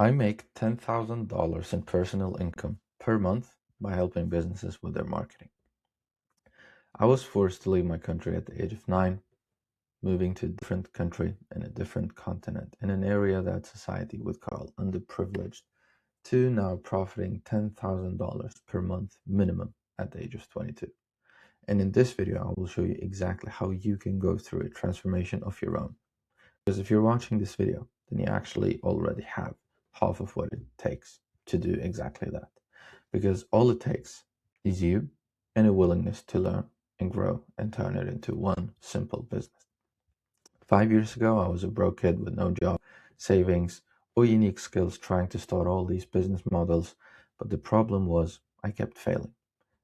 I make $10,000 in personal income per month by helping businesses with their marketing. I was forced to leave my country at the age of 9, moving to a different country in a different continent, in an area that society would call underprivileged, to now profiting $10,000 per month minimum at the age of 22. And in this video, I will show you exactly how you can go through a transformation of your own. Because if you're watching this video, then you actually already have half of what it takes to do exactly that. Because all it takes is you and a willingness to learn and grow and turn it into one simple business. 5 years ago, I was a broke kid with no job, savings, or unique skills trying to start all these business models. But the problem was I kept failing,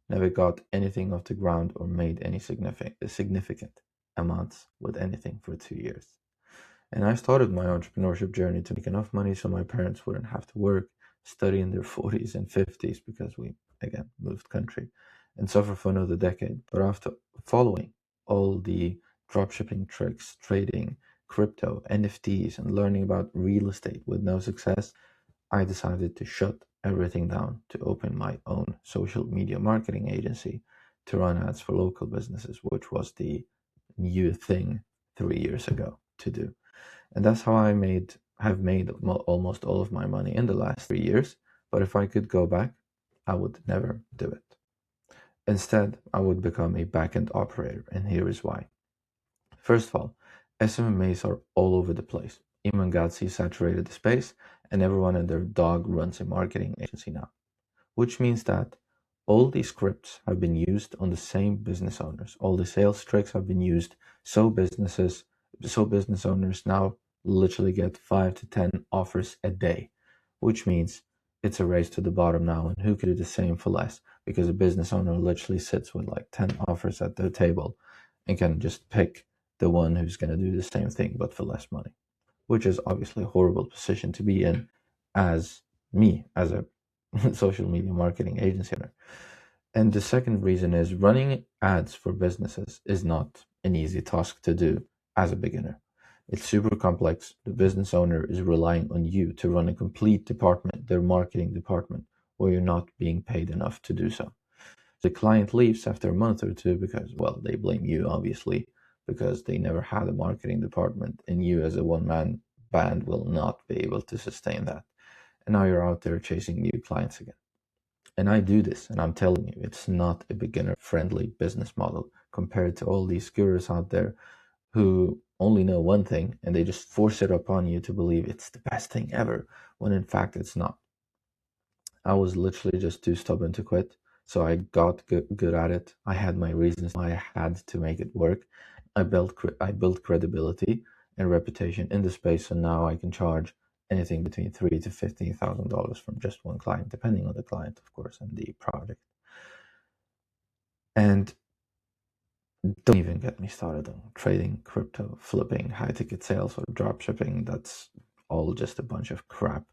never got anything off the ground or made any significant amounts with anything for 2 years. And I started my entrepreneurship journey to make enough money so my parents wouldn't have to work, study in their 40s and 50s because we, again, moved country, and suffer for another decade. But after following all the dropshipping tricks, trading, crypto, NFTs, and learning about real estate with no success, I decided to shut everything down to open my own social media marketing agency to run ads for local businesses, which was the new thing 3 years ago to do. And that's how have made almost all of my money in the last 3 years. But if I could go back, I would never do it. Instead, I would become a backend operator, and here is why. First of all, SMMAs are all over the place. Immigrant saturated the space, and everyone and their dog runs a marketing agency now. Which means that all these scripts have been used on the same business owners. All the sales tricks have been used, so business owners now literally get 5 to 10 offers a day, which means it's a race to the bottom now, and who could do the same for less, because a business owner literally sits with like 10 offers at their table and can just pick the one who's going to do the same thing but for less money, which is obviously a horrible position to be in as a social media marketing agency owner. And the second reason is running ads for businesses is not an easy task to do as a beginner. It's super complex. The business owner is relying on you to run a complete department, their marketing department, where you're not being paid enough to do so. The client leaves after a month or two because, well, they blame you, obviously, because they never had a marketing department, and you as a one-man band will not be able to sustain that. And now you're out there chasing new clients again. And I do this, and I'm telling you, it's not a beginner-friendly business model compared to all these gurus out there who only know one thing, and they just force it upon you to believe it's the best thing ever, when in fact it's not. I was literally just too stubborn to quit, so I got good at it. I had my reasons why I had to make it work. I built credibility and reputation in the space, so now I can charge anything between $3,000 to $15,000 from just one client, depending on the client, of course, and the project. And don't even get me started on trading, crypto, flipping, high-ticket sales, or drop shipping. That's all just a bunch of crap.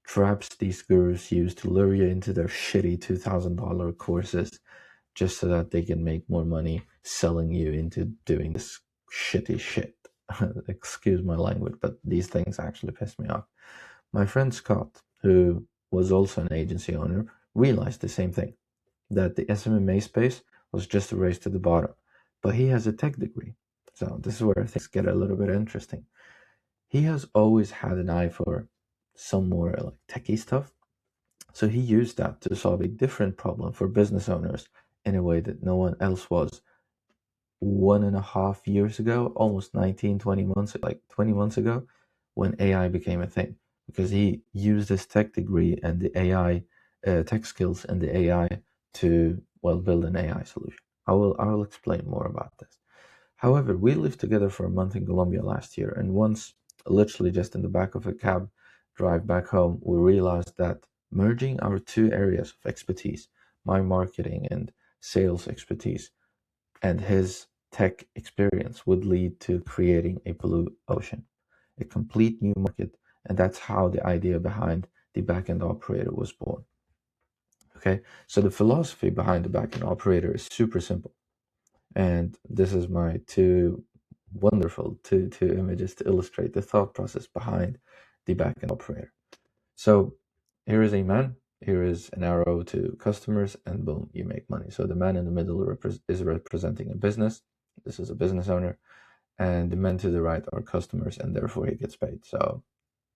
Traps these gurus use to lure you into their shitty $2,000 courses just so that they can make more money selling you into doing this shitty shit. Excuse my language, but these things actually piss me off. My friend Scott, who was also an agency owner, realized the same thing, that the SMMA space was just a race to the bottom. But he has a tech degree, so this is where things get a little bit interesting. He has always had an eye for some more like techie stuff, so he used that to solve a different problem for business owners in a way that no one else was. 1.5 years ago, almost 19, 20 months, like 20 months ago, when AI became a thing, because he used his tech degree and the AI tech skills and the AI to, well, build an AI solution. I will explain more about this. However, we lived together for a month in Colombia last year, and once, literally just in the back of a cab drive back home, we realized that merging our two areas of expertise, my marketing and sales expertise, and his tech experience, would lead to creating a blue ocean, a complete new market, and that's how the idea behind the backend operator was born. Okay, so the philosophy behind the backend operator is super simple. And this is my two wonderful two images to illustrate the thought process behind the backend operator. So here is a man, here is an arrow to customers, and boom, you make money. So the man in the middle is representing a business. This is a business owner, and the men to the right are customers, and therefore he gets paid. So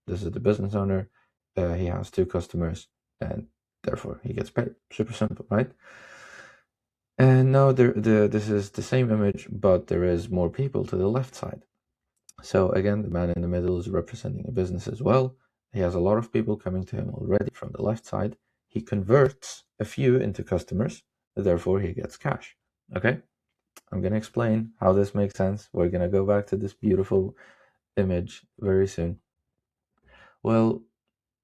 this is the business owner. He has two customers, and therefore he gets paid. Super simple, right? And now this is the same image, but there is more people to the left side. So again, the man in the middle is representing a business as well. He has a lot of people coming to him already from the left side. He converts a few into customers, therefore he gets cash. Okay, I'm going to explain how this makes sense. We're going to go back to this beautiful image very soon. Well,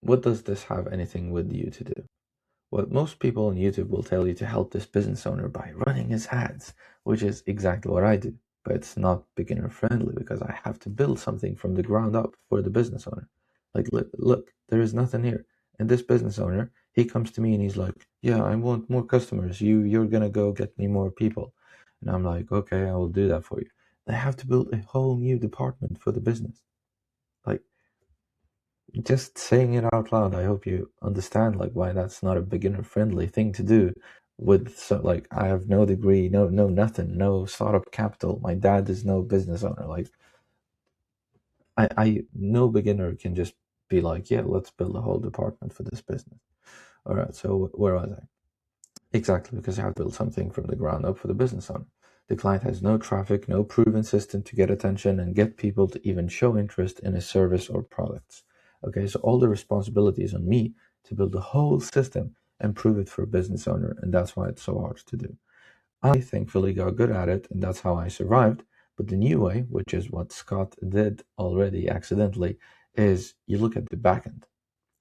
what does this have anything with you to do? Well, most people on YouTube will tell you to help this business owner by running his ads, which is exactly what I do. But it's not beginner friendly because I have to build something from the ground up for the business owner. Like, look, there is nothing here. And this business owner, he comes to me and he's like, yeah, I want more customers. You're going to go get me more people. And I'm like, okay, I will do that for you. I have to build a whole new department for the business. Like, just saying it out loud, I hope you understand like why that's not a beginner friendly thing to do. With so like I have no degree, no nothing, no startup capital. My dad is no business owner. Like I no beginner can just be like, yeah, let's build a whole department for this business. All right, so where was I? Exactly, because you have to build something from the ground up for the business owner. The client has no traffic, no proven system to get attention and get people to even show interest in a service or products. Okay, so all the responsibility is on me to build a whole system and prove it for a business owner, and that's why it's so hard to do. I thankfully got good at it, and that's how I survived. But the new way, which is what Scott did already accidentally, is you look at the back end.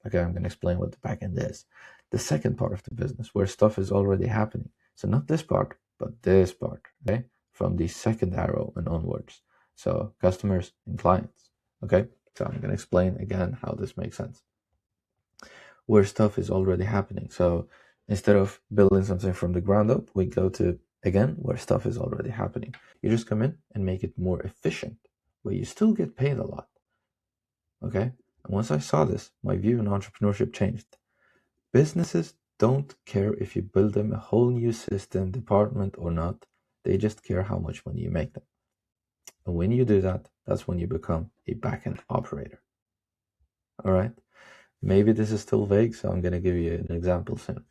Okay, I'm going to explain what the backend is. The second part of the business where stuff is already happening. So not this part, but this part, okay? From the second arrow and onwards. So customers and clients, okay? So I'm going to explain again how this makes sense. Where stuff is already happening. So instead of building something from the ground up, we go to, again, where stuff is already happening. You just come in and make it more efficient, where you still get paid a lot, okay? And once I saw this, my view on entrepreneurship changed. Businesses don't care if you build them a whole new system, department or not. They just care how much money you make them. And when you do that, that's when you become a backend operator. All right. Maybe this is still vague, so I'm going to give you an example soon.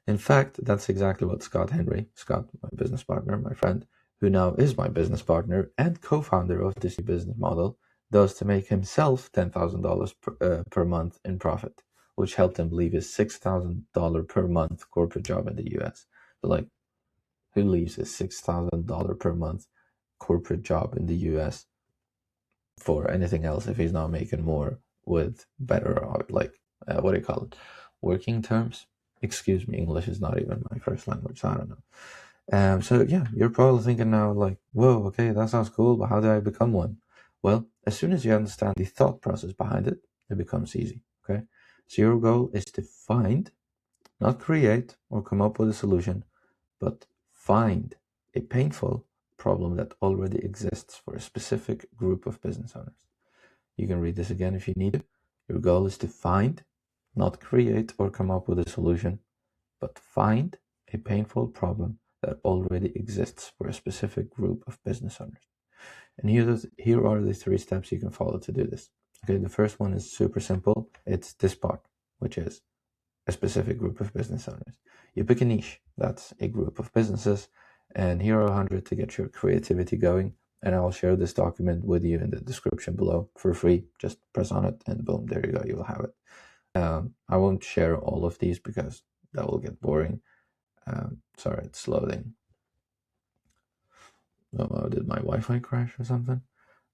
In fact, that's exactly what Scott, my business partner, my friend, who now is my business partner and co-founder of this new business model, does to make himself $10,000 per month in profit, which helped him leave his $6,000 per month corporate job in the US. But like, who leaves his $6,000 per month corporate job in the US for anything else if he's not making more with better, what do you call it? Working terms? Excuse me, English is not even my first language, so I don't know. So yeah, you're probably thinking now like, whoa, okay, that sounds cool, but how do I become one? Well, as soon as you understand the thought process behind it, it becomes easy, okay? So your goal is to find, not create or come up with a solution, but find a painful problem that already exists for a specific group of business owners. You can read this again if you need to. Your goal is to find, not create or come up with a solution, but find a painful problem that already exists for a specific group of business owners. And here are the 3 steps you can follow to do this. Okay, the first one is super simple. It's this part, which is a specific group of business owners. You pick a niche, that's a group of businesses, and here are 100 to get your creativity going. And I'll share this document with you in the description below for free. Just press on it and boom, there you go, you will have it. I won't share all of these because that will get boring. Sorry, it's loading. Oh, did my Wi-Fi crash or something?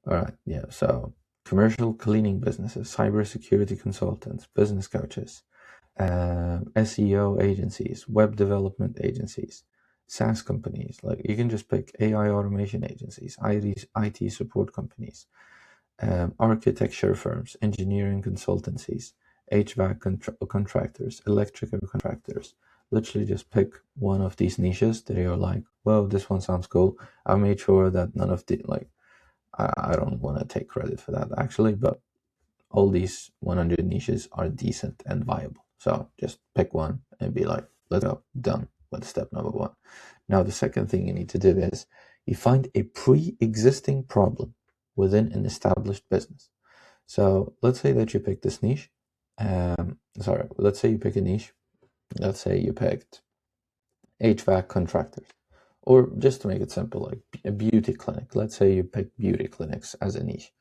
All right, yeah, so commercial cleaning businesses, cybersecurity consultants, business coaches, SEO agencies, web development agencies, SaaS companies. Like you can just pick AI automation agencies, IT support companies, architecture firms, engineering consultancies, HVAC contractors, electrical contractors. Literally just pick one of these niches that you're like, well, this one sounds cool. I made sure that none of the, like, I don't want to take credit for that actually, but all these 100 niches are decent and viable. So just pick one and be like, let's go, done with step number one. Now, the second thing you need to do is you find a pre-existing problem within an established business. So let's say that you pick this niche. Let's say you pick a niche. Let's say you picked HVAC contractors. Or just to make it simple, like a beauty clinic. Let's say you pick beauty clinics as a niche.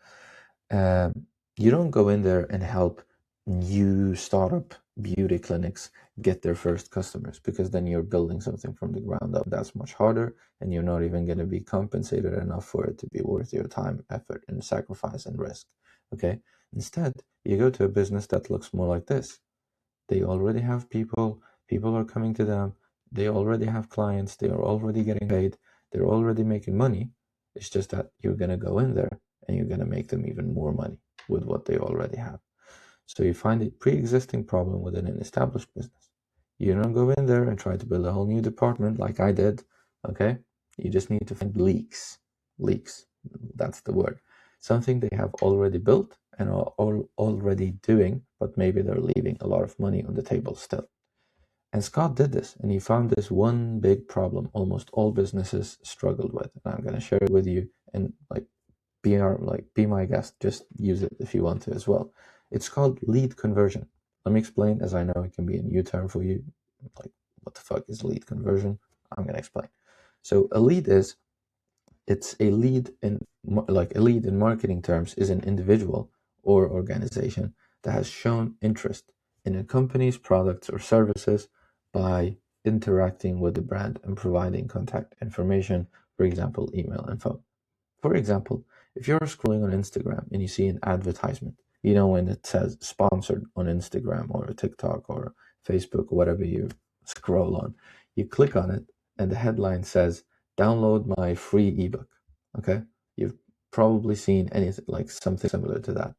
You don't go in there and help new startup beauty clinics get their first customers, because then you're building something from the ground up. That's much harder, and you're not even going to be compensated enough for it to be worth your time, effort, and sacrifice and risk. Okay? Instead, you go to a business that looks more like this. They already have people are coming to them, they already have clients, they are already getting paid, they're already making money. It's just that you're going to go in there and you're going to make them even more money with what they already have. So you find a pre-existing problem within an established business. You don't go in there and try to build a whole new department like I did, okay? You just need to find leaks. Leaks, that's the word. Something they have already built and are already doing, but maybe they're leaving a lot of money on the table still. And Scott did this, and he found this one big problem almost all businesses struggled with. And I'm going to share it with you, and be my guest. Just use it if you want to as well. It's called lead conversion. Let me explain, as I know it can be a new term for you. Like, what the fuck is lead conversion? I'm going to explain. So a lead is, it's a lead in marketing terms is an individual or organization that has shown interest in a company's products or services by interacting with the brand and providing contact information, for example, email and phone. For example, if you're scrolling on Instagram and you see an advertisement, you know, when it says sponsored on Instagram or TikTok or Facebook or whatever you scroll on, you click on it and the headline says, download my free ebook. Okay? You've probably seen anything like something similar to that.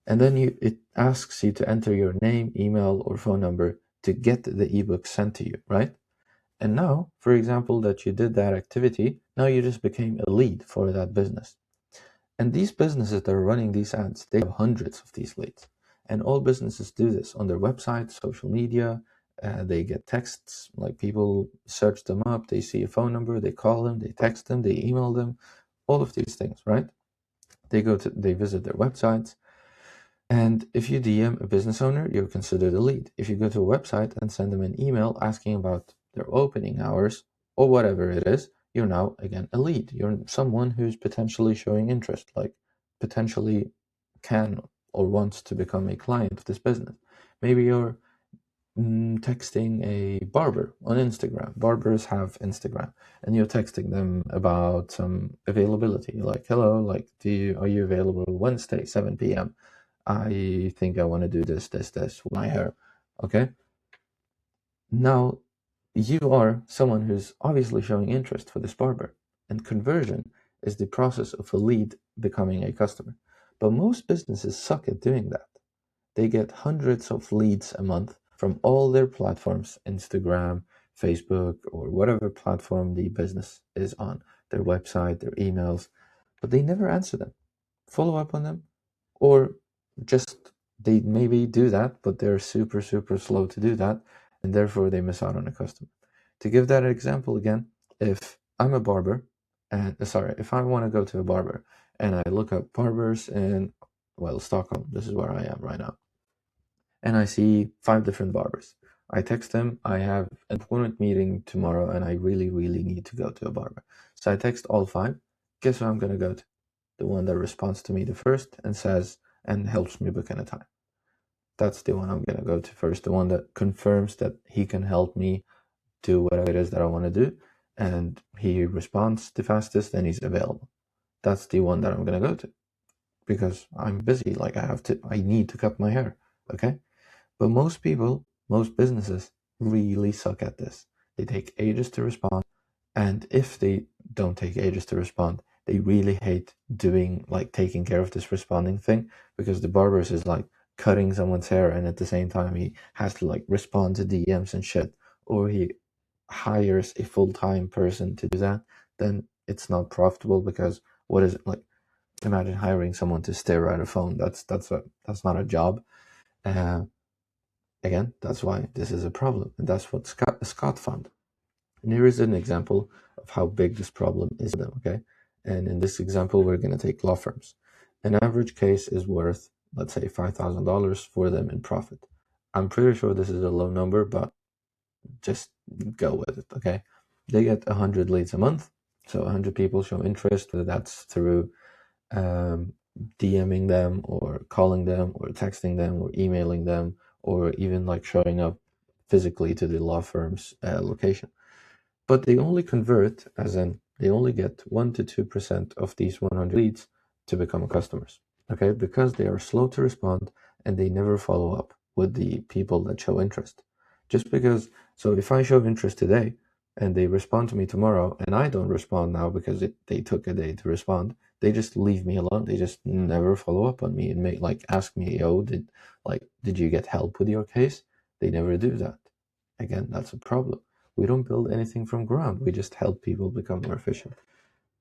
And then it asks you to enter your name, email, or phone number to get the ebook sent to you, right? And now, for example, that you did that activity, now you just became a lead for that business. And these businesses that are running these ads, they have hundreds of these leads. And all businesses do this on their website, social media. They get texts, like people search them up, they see a phone number, they call them, they text them, they email them, all of these things, right? They visit their websites. And if you DM a business owner, you're considered a lead. If you go to a website and send them an email asking about their opening hours or whatever it is, you're now again a lead. You're someone who's potentially showing interest, like potentially can or wants to become a client of this business. Maybe you're texting a barber on Instagram. Barbers have Instagram, and you're texting them about some availability, like, hello, like, are you available Wednesday, 7 p.m.? I think I want to do this with my hair. Okay? Now, you are someone who's obviously showing interest for this barber, and conversion is the process of a lead becoming a customer. But most businesses suck at doing that. They get hundreds of leads a month from all their platforms, Instagram, Facebook, or whatever platform the business is on, their website, their emails, but they never answer them, follow up on them, or just they maybe do that, but they're super, super slow to do that, and therefore they miss out on a customer. To give that example again, if I'm a barber, if I want to go to a barber and I look up barbers in, Stockholm, this is where I am right now, and I see 5 different barbers. I text them, I have an appointment meeting tomorrow and I really, really need to go to a barber. So I text all 5. Guess who I'm going to go to? The one that responds to me the first and says, and helps me book in a time. That's the one I'm going to go to first, the one that confirms that he can help me do whatever it is that I want to do, and he responds the fastest and he's available. That's the one that I'm going to go to, because I'm busy, like I need to cut my hair, okay? But most businesses really suck at this. They take ages to respond, and if they don't take ages to respond, they really hate taking care of this responding thing, because the barbers is like cutting someone's hair and at the same time he has to respond to DMs and shit, or he hires a full-time person to do that. Then it's not profitable, because what is it like? Imagine hiring someone to stare at a phone. That's not a job. Uh, Again, that's why this is a problem, and that's what Scott found. And here is an example of how big this problem is for them, okay? And in this example, we're going to take law firms. An average case is worth, let's say, $5,000 for them in profit. I'm pretty sure this is a low number, but just go with it, okay? They get 100 leads a month, so 100 people show interest, whether that's through um, DMing them or calling them or texting them or emailing them or even like showing up physically to the law firm's location. But they only convert, as in they only get 1 to 2% of these 100 leads to become customers, okay? Because they are slow to respond and they never follow up with the people that show interest. Just because, so if I show interest today and they respond to me tomorrow and I don't respond now because they took a day to respond, they just leave me alone. They just never follow up on me and make like ask me, yo, did you get help with your case? They never do that. Again, that's a problem. We don't build anything from ground. We just help people become more efficient.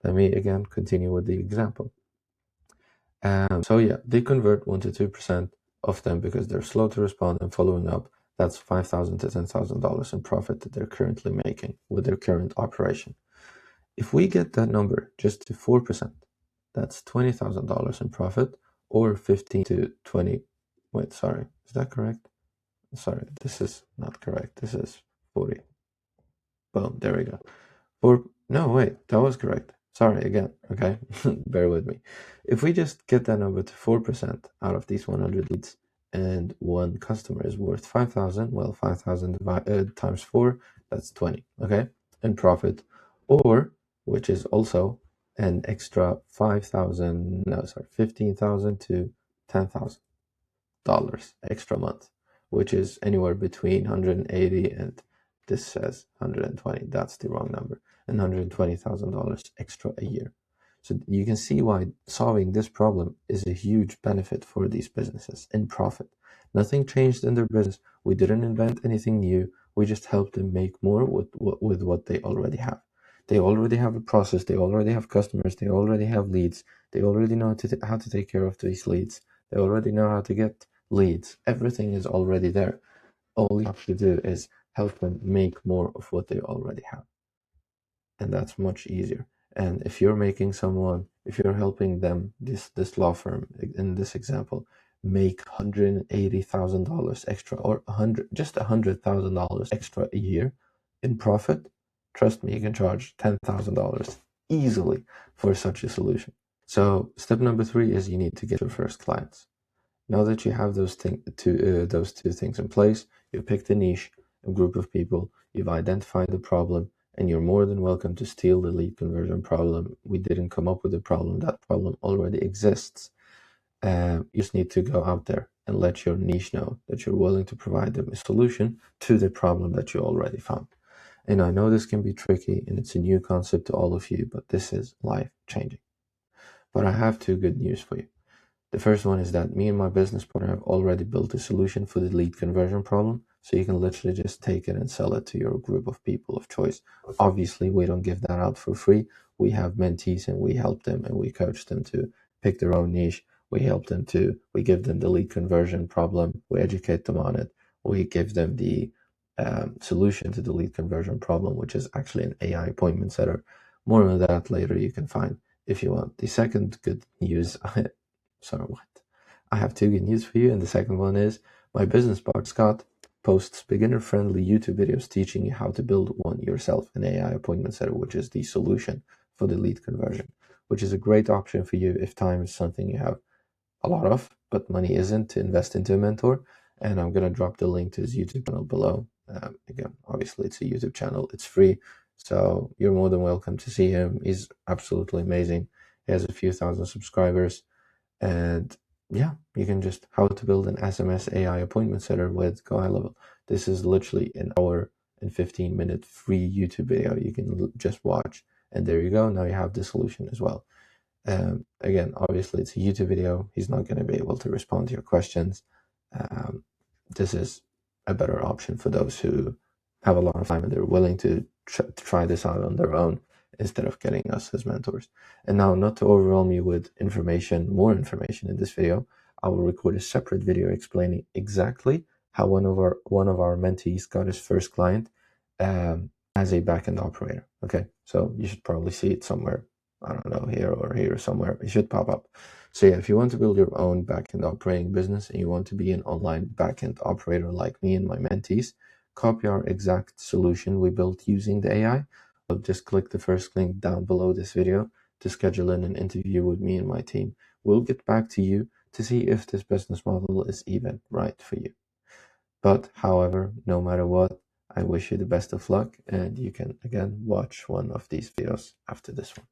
Let me again continue with the example. So yeah, they convert 1 to 2% of them because they're slow to respond and following up. That's $5,000 to $10,000 in profit that they're currently making with their current operation. If we get that number just to 4%, that's $20,000 in profit, or 15 to 20. Wait, sorry, is that correct? Sorry, this is not correct. This is 40. Boom, there we go. No, wait, that was correct. Sorry again, okay? Bear with me. If we just get that number to 4% out of these 100 leads and one customer is worth 5,000, well, 5,000 times 4, that's 20, okay? In profit. Or, which is also an extra 15,000 to $10,000 extra month, which is anywhere between 180 and this says 120. That's the wrong number. And $120,000 extra a year. So you can see why solving this problem is a huge benefit for these businesses in profit. Nothing changed in their business. We didn't invent anything new. We just helped them make more with what they already have. They already have a process. They already have customers. They already have leads. They already know how to take care of these leads. They already know how to get leads. Everything is already there. All you have to do is help them make more of what they already have. And that's much easier. And if you're helping them, this law firm in this example, make $180,000 extra or $100,000 extra a year in profit, trust me, you can charge $10,000 easily for such a solution. So step number 3 is you need to get your first clients. Now that you have those two things in place, you've picked a niche, a group of people, you've identified the problem, and you're more than welcome to steal the lead conversion problem. We didn't come up with the problem. That problem already exists. You just need to go out there and let your niche know that you're willing to provide them a solution to the problem that you already found. And I know this can be tricky and it's a new concept to all of you, but this is life-changing. But I have 2 good news for you. The first one is that me and my business partner have already built a solution for the lead conversion problem, so you can literally just take it and sell it to your group of people of choice. Obviously, we don't give that out for free. We have mentees and we help them and we coach them to pick their own niche. We give them the lead conversion problem. We educate them on it. We give them the solution to the lead conversion problem, which is actually an AI appointment setter. More on that later you can find if you want. The second good news Sorry, what? I have 2 good news for you, and the second one is my business partner Scott posts beginner-friendly YouTube videos teaching you how to build one yourself, an AI appointment setter, which is the solution for the lead conversion, which is a great option for you if time is something you have a lot of, but money isn't, to invest into a mentor. And I'm going to drop the link to his YouTube channel below. Again, obviously, it's a YouTube channel. It's free, so you're more than welcome to see him. He's absolutely amazing. He has a few thousand subscribers. And yeah, you can just how to build an SMS AI appointment setter with Go High Level. This is literally an hour and 15-minute free YouTube video you can just watch. And there you go. Now you have the solution as well. Again, obviously it's a YouTube video. He's not going to be able to respond to your questions. This is a better option for those who have a lot of time and they're willing to try this out on their own. instead of getting us as mentors. And now, not to overwhelm you with more information in this video, I will record a separate video explaining exactly how one of our mentees got his first client as a backend operator. Okay, so you should probably see it somewhere. I don't know, here or here or somewhere. It should pop up. So yeah, if you want to build your own backend operating business and you want to be an online backend operator like me and my mentees, copy our exact solution we built using the AI. So just click the first link down below this video to schedule in an interview with me and my team. We'll get back to you to see if this business model is even right for you. But however, no matter what, I wish you the best of luck, and you can again watch one of these videos after this one.